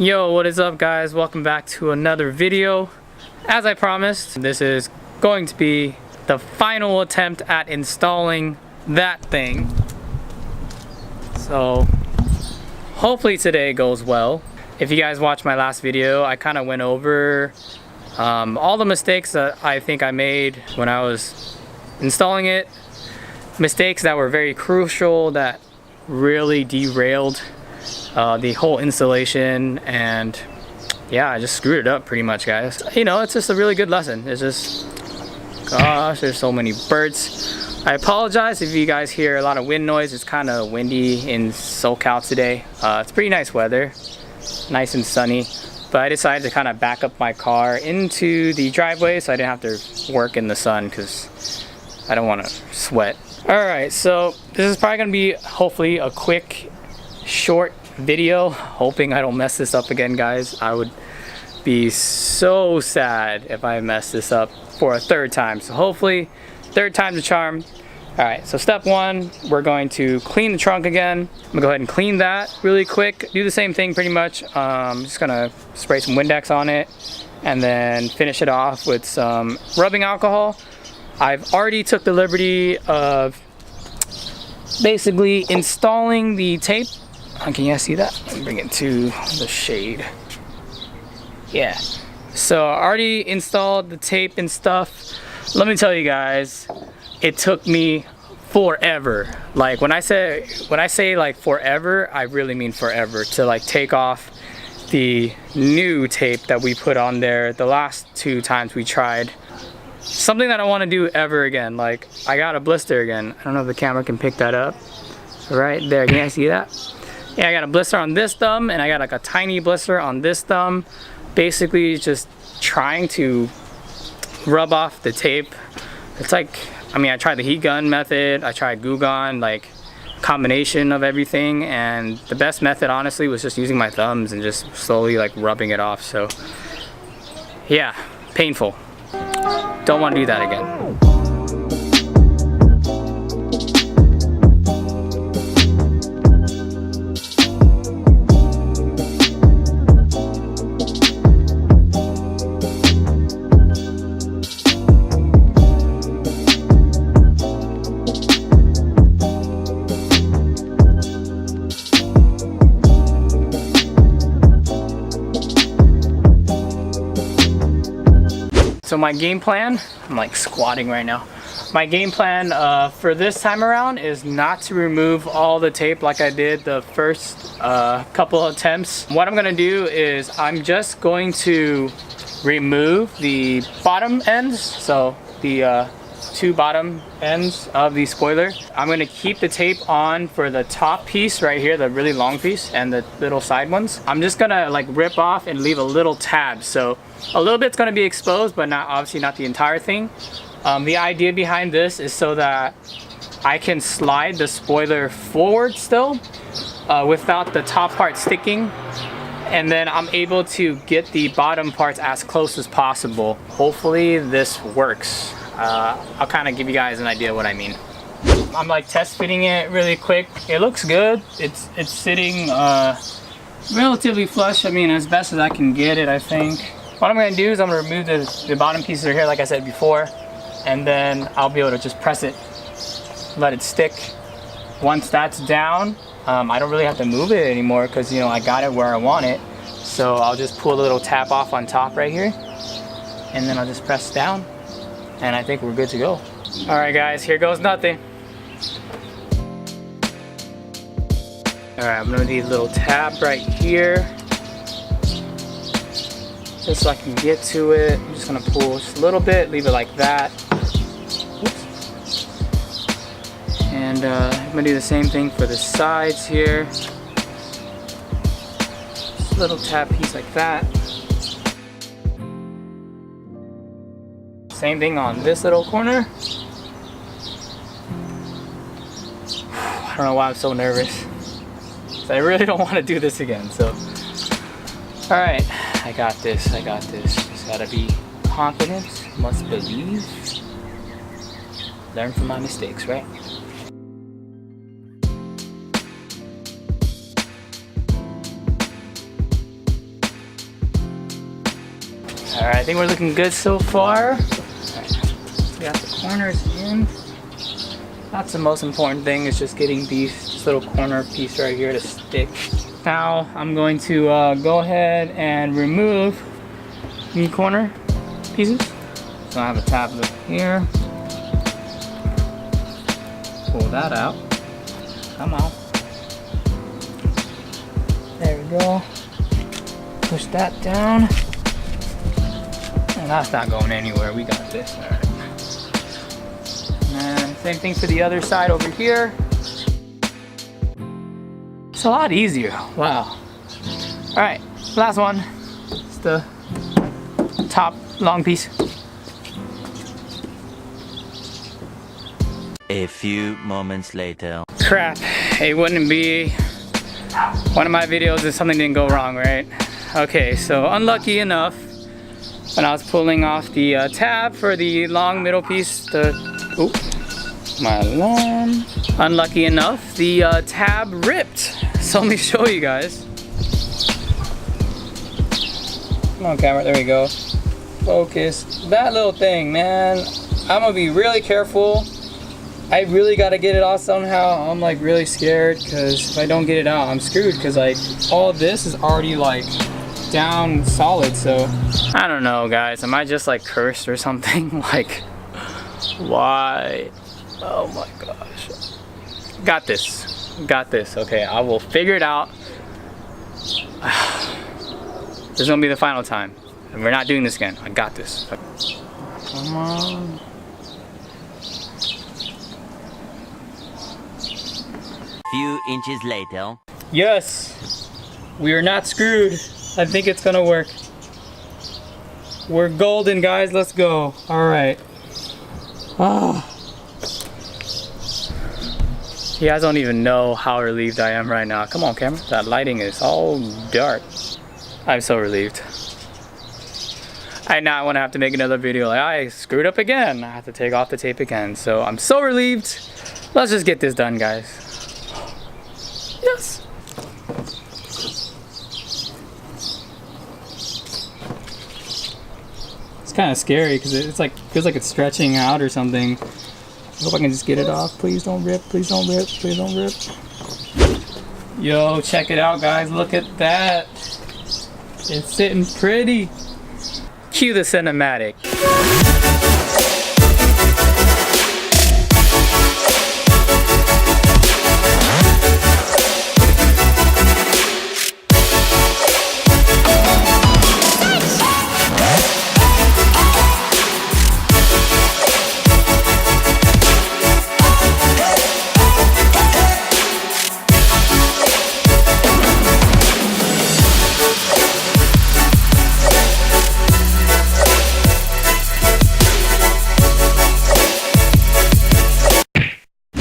Yo, what is up guys? Welcome back to another video. As I promised, this is going to be the final attempt at installing that thing. So hopefully today goes well. If you guys watched my last video, I kind of went over all the mistakes that I think I made when I was installing it. Mistakes that were very crucial that really derailed the whole installation, and yeah, I just screwed it up pretty much, guys. You know, it's just a really good lesson. It's just, gosh, there's so many birds. I apologize if you guys hear a lot of wind noise. It's kind of windy in SoCal today. It's pretty nice weather, nice and sunny, but I decided to kind of back up my car into the driveway so I didn't have to work in the sun because I don't want to sweat. Alright, so this is probably going to be hopefully a quick, short video. Hoping I don't mess this up again, guys. I would be so sad if I mess this up for a third time. So hopefully, third time's a charm. Alright, so step one, we're going to clean the trunk again. I'm going to go ahead and clean that really quick. Do the same thing pretty much. I'm just going to spray some Windex on it and then finish it off with some rubbing alcohol. I've already took the liberty of basically installing the tape. Can you guys see that? Let me bring it to the shade. Yeah. So I already installed the tape and stuff. Let me tell you guys, it took me forever. Like when I say like forever, I really mean forever to like take off the new tape that we put on there the last two times we tried. Something that I don't want to do ever again. Like I got a blister again. I don't know if the camera can pick that up. Right there, can you guys see that? Yeah, I got a blister on this thumb and I got like a tiny blister on this thumb. Basically just trying to rub off the tape. It's like, I mean, I tried the heat gun method, I tried Goo Gone, like combination of everything, and the best method honestly was just using my thumbs and just slowly like rubbing it off. So yeah, painful. Don't want to do that again. So my game plan, I'm like squatting right now. My game plan for this time around is not to remove all the tape like I did the first couple of attempts. What I'm gonna do is I'm just going to remove the bottom ends, so the two bottom ends of the spoiler. I'm gonna keep the tape on for the top piece right here, the really long piece, and the little side ones. I'm just gonna like rip off and leave a little tab, so a little bit's gonna be exposed, but not obviously not the entire thing. The idea behind this is so that I can slide the spoiler forward still without the top part sticking, and then I'm able to get the bottom parts as close as possible. Hopefully this works. I'll kind of give you guys an idea of what I mean. I'm like test fitting it really quick. It looks good. It's sitting relatively flush. I mean, as best as I can get it, I think. What I'm gonna do is I'm gonna remove the bottom pieces right here, like I said before, and then I'll be able to just press it, let it stick. Once that's down, I don't really have to move it anymore because, you know, I got it where I want it. So I'll just pull the little tab off on top right here, and then I'll just press down, and I think we're good to go. All right, guys, here goes nothing. All right, I'm gonna need a little tab right here, just so I can get to it. I'm just gonna pull just a little bit, leave it like that. Oops. And I'm gonna do the same thing for the sides here. Just a little tab piece like that. Same thing on this little corner. I don't know why I'm so nervous. I really don't want to do this again, so. All right, I got this. Just gotta be confident, must believe. Learn from my mistakes, right? Alright, I think we're looking good so far. Right. We got the corners in. That's the most important thing, is just getting this little corner piece right here to stick. Now I'm going to go ahead and remove the corner pieces. So I have a tablet here. Pull that out. Come on. There we go. Push that down. And that's not going anywhere. We got this. All right. And same thing for the other side over here. It's a lot easier. Wow. All right, last one. It's the top long piece. A few moments later. Crap, it wouldn't be one of my videos if something didn't go wrong, right? Okay, so unlucky enough, when I was pulling off the tab for the long middle piece, my alarm. Unlucky enough, the tab ripped. So let me show you guys. Come on, camera, there we go. Focus. That little thing, man. I'm gonna be really careful. I really gotta get it off somehow. I'm like really scared, because if I don't get it out, I'm screwed, because like all this is already like down solid. So I don't know, guys. Am I just like cursed or something? Like, why? Oh my gosh. Got this. Got this. Okay, I will figure it out. This is gonna be the final time. And we're not doing this again. I got this. Come on. Few inches later. Yes! We are not screwed. I think it's gonna work. We're golden, guys. Let's go. Alright. Ah. You guys don't even know how relieved I am right now. Come on, camera. That lighting is all dark. I'm so relieved. I now want to have to make another video. Like, I screwed up again. I have to take off the tape again. So I'm so relieved. Let's just get this done, guys. Yes. It's kind of scary because it's like feels like it's stretching out or something. I hope I can just get it off. Please don't rip. Please don't rip. Please don't rip. Yo, check it out, guys. Look at that. It's sitting pretty. Cue the cinematic.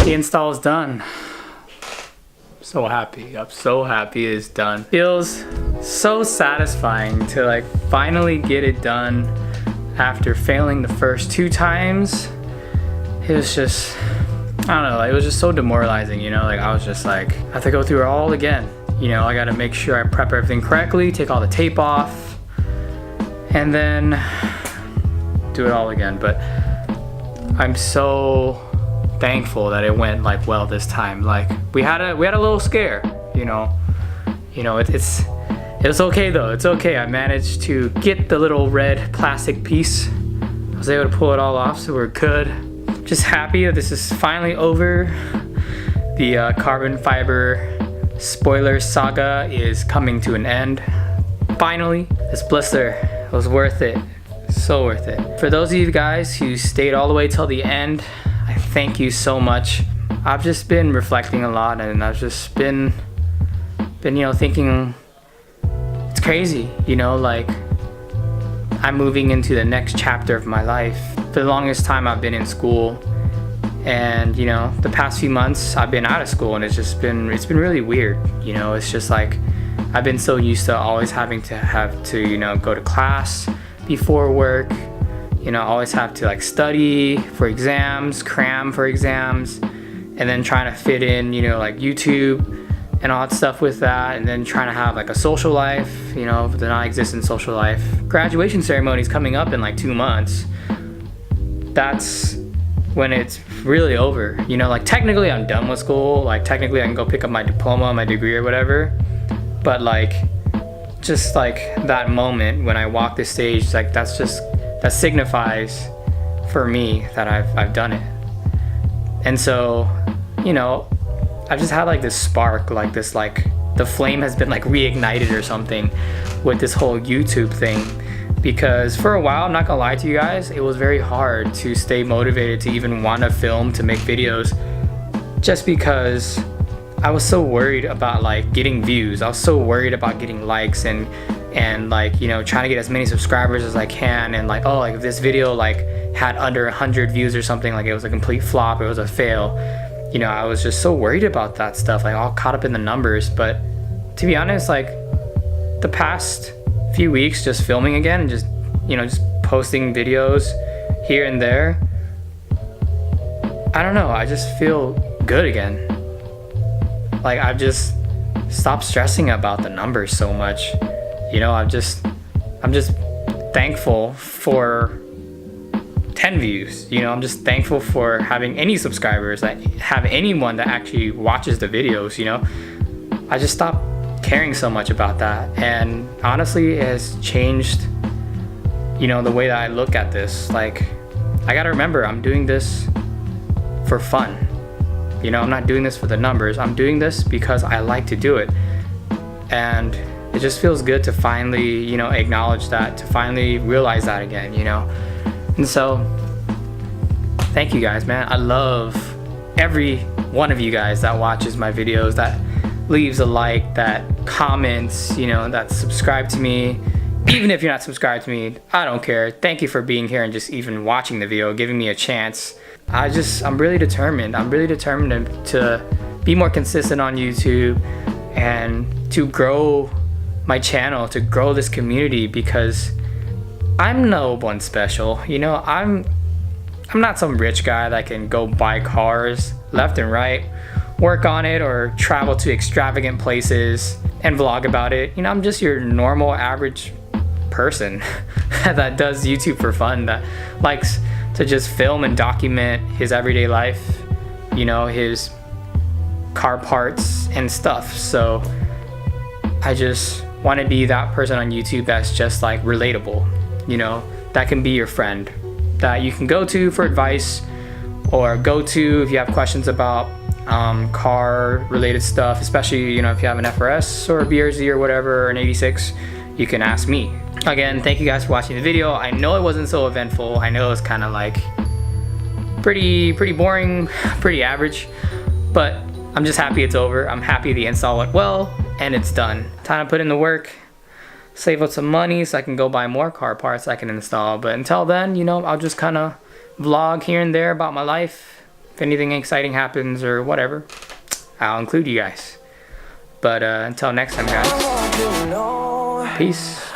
The install is done. So happy. I'm so happy it's done. Feels so satisfying to like finally get it done after failing the first 2 times. It was just, I don't know, it was just so demoralizing, you know? Like I was just like, I have to go through it all again. You know, I gotta make sure I prep everything correctly, take all the tape off, and then do it all again. But I'm so thankful that it went like well this time. Like we had a little scare, you know. It's okay though. It's okay. I managed to get the little red plastic piece. I was able to pull it all off, so we're good. Just happy that this is finally over. The Carbon Fiber Spoiler SAGA is coming to an end. Finally, this blister was worth it. So worth it. For those of you guys who stayed all the way till the end, I thank you so much. I've just been reflecting a lot, and I've just been you know, thinking it's crazy, you know, like I'm moving into the next chapter of my life. For the longest time I've been in school, and you know, the past few months I've been out of school, and it's been really weird, you know. It's just like I've been so used to always having to you know, go to class before work. You know, always have to like study for exams, cram for exams, and then trying to fit in, you know, like YouTube and all that stuff with that, and then trying to have like a social life, you know, the non-existent social life. Graduation ceremony is coming up in like 2 months. That's when it's really over, you know. Like technically I'm done with school, like technically I can go pick up my diploma, my degree or whatever, but like just like that moment when I walk the stage, like that signifies for me that I've done it. And so, you know, I've just had like this spark, like this, like the flame has been like reignited or something with this whole YouTube thing. Because for a while, I'm not gonna lie to you guys, it was very hard to stay motivated to even want to film, to make videos, just because I was so worried about like getting views. I was so worried about getting likes and like, you know, trying to get as many subscribers as I can, and like, oh, like if this video like had under 100 views or something, like it was a complete flop, it was a fail. You know, I was just so worried about that stuff, like all caught up in the numbers. But to be honest, like the past few weeks just filming again and just, you know, just posting videos here and there, I don't know, I just feel good again. Like I've just stopped stressing about the numbers so much. You know, I'm just thankful for 10 views. You know, I'm just thankful for having any subscribers, that have anyone that actually watches the videos, you know. I just stopped caring so much about that, and honestly it has changed, you know, the way that I look at this. Like I gotta remember, I'm doing this for fun. You know, I'm not doing this for the numbers. I'm doing this because I like to do it, and it just feels good to finally, you know, acknowledge that, to finally realize that again, you know. And so thank you guys, man. I love every one of you guys that watches my videos, that leaves a like, that comments, you know, that subscribe to me. Even if you're not subscribed to me, I don't care. Thank you for being here and just even watching the video, giving me a chance. I'm really determined. I'm really determined to be more consistent on YouTube and to grow my channel, to grow this community, because I'm no one special. You know, I'm not some rich guy that can go buy cars left and right, work on it, or travel to extravagant places and vlog about it. You know, I'm just your normal average person that does YouTube for fun, that likes to just film and document his everyday life, you know, his car parts and stuff. So I just want to be that person on YouTube that's just like relatable, you know, that can be your friend, that you can go to for advice, or go to if you have questions about car related stuff, especially, you know, if you have an FRS or a BRZ or whatever, or an 86, you can ask me. Again, thank you guys for watching the video. I know it wasn't so eventful. I know it was kind of like pretty boring, pretty average, but I'm just happy it's over. I'm happy the install went well and it's done. Time to put in the work, save up some money so I can go buy more car parts I can install. But until then, you know, I'll just kind of vlog here and there about my life. If anything exciting happens or whatever, I'll include you guys. But until next time, guys, peace.